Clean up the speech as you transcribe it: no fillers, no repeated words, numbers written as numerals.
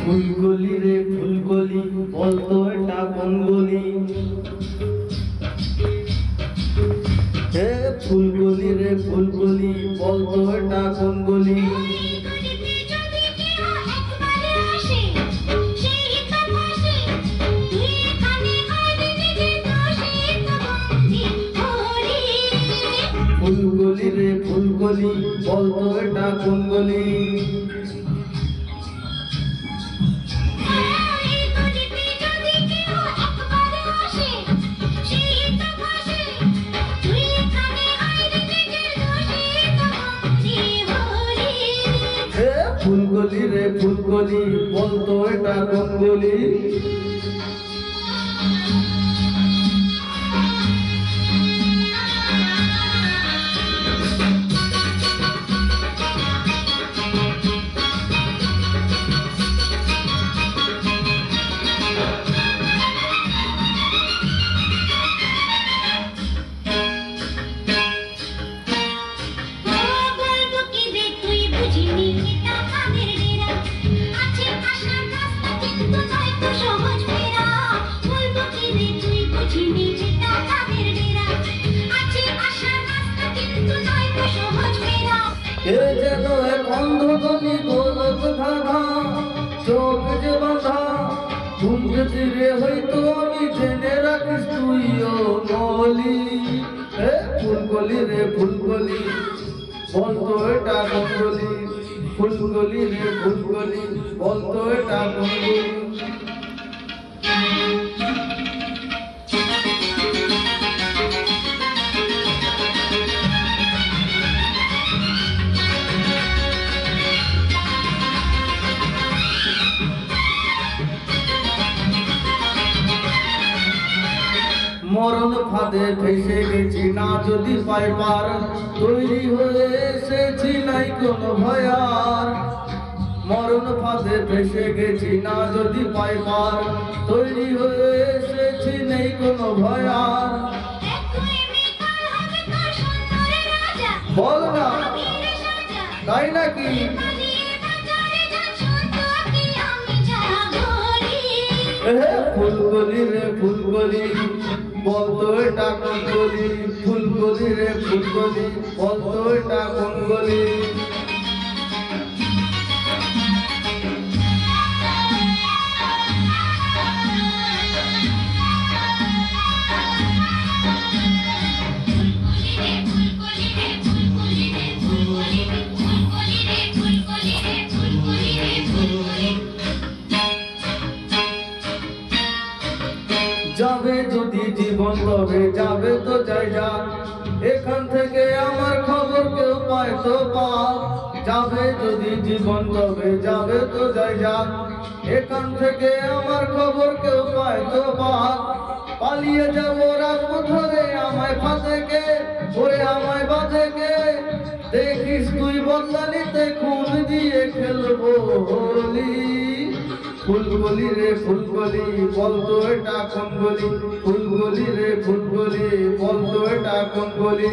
ফুলগলি রে ফুলগলি বলতো এটা কোন গলি? হে ফুলগলি রে ফুলগলি বলতো এটা কোন গলি? ফুলগলি রে ফুলগলি বলতো এটা কোন গলি? ফুলগলি রে ফুলগলি বলতো এটা কোন গলি? এ যেন এক অন্ধগলি গোলক ধাঁধা, চোখ যে বাঁধা, ঘুমকে তীরে হয়তো আমি জেনে রাখিস তুইও নলি। হে ফুলগলি রে ফুলগলি বলতো এটা কোন গলি? ফুলগলি রে ফুলগলি বলতো এটা কোন গলি? মরণ ফাঁদে ফেসে গেছি না যদি পাই পার, তৈরি হয়ে এসেছি নাই কোনো ভয়ার। মরণ ফাঁদে ফেসে গেছি না যদি পাই পার, তৈরি হয়ে এসেছি নেই কোনো ভয়ার। বল না তাই নাকি? ফুলগলি রে ফুলগলি বলতো এটা কোন গলি? ফুলগলি রে ফুলগলি বলতো এটা কোন গলি? যাবে যদি জীবন তবে যাবে তো যাই যাক, এখান থেকে আমার খবর কেউ পায় তো পাক। যাবে যদি জীবন তবে যাবে তো যাই যাক, এখান থেকে আমার খবর কেউ পায় তো পাক। পালিয়ে যাবো রাত ধরে আমায় ফাঁদে কে, ওরে আমায় বাঁধে কে। দেখিস তুই বদলালিতে খুন দিয়ে খেলবো হোলি। ফুলগলি রে ফুলগলি বলতো এটা কোন গলি? ফুলগলি রে ফুলগলি বলতো এটা কোন গলি?